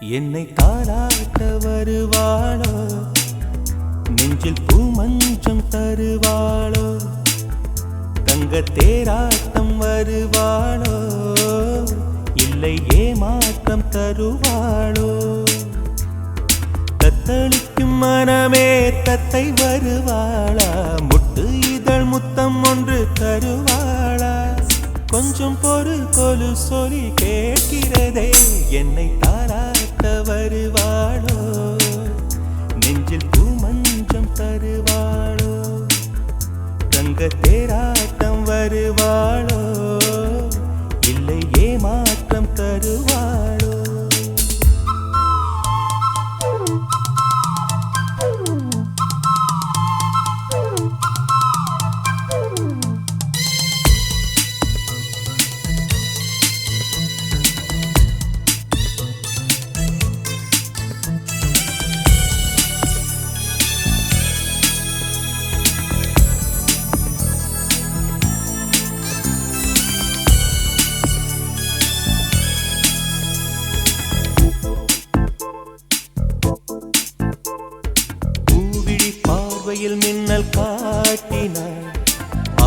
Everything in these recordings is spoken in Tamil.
என்னை தாளாட்ட வருவாளோ, நெஞ்சில் பூமஞ்சம் தருவாளோ, தங்க தேராட்டம் வருவாளோ, இல்லை ஏமாற்றம் தருவாளோ, தத்தளிக்கும் மனமே தத்தை வருவாளா, முட்டு இதழ் முத்தம் ஒன்று தருவாளா, கொஞ்சம் பொறு கொலு சொல்லி கேட்கிறதே, என்னை தாராட்ட வருவாளோ, நெஞ்சில் பூமஞ்சம் தருவாளோ, தங்க தேராட்டம் வருவாளோ, இல்லை ஏமாற்றம் தருவாளோ. பார்வையில் மின்னல் காட்டினாள்,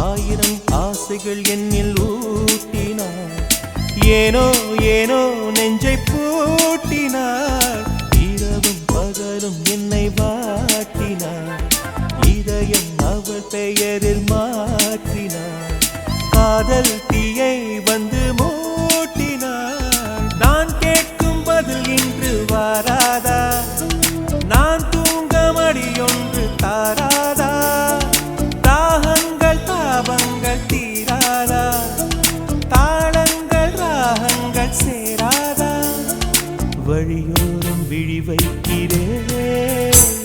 ஆயிரம் ஆசைகள் என்னில் ஊட்டினாள், ஏனோ ஏனோ நெஞ்சை பூட்டினாள், இரவும் பகலும் என்னை வாட்டினாள், இதயம் அவள் பெயரில் மாற்றினாள், காதல் தீயை வந்து மூட்டினாள், நான் கேட்கும் பதில் இன்று வாராதா, நான் தூங்க மடியொன்று தாராதா, தாகங்கள் தாபங்கள் தீராதா, தாளங்கள் ராகங்கள் சேராதா, வழியோரம் விழி வைக்கிறேன்.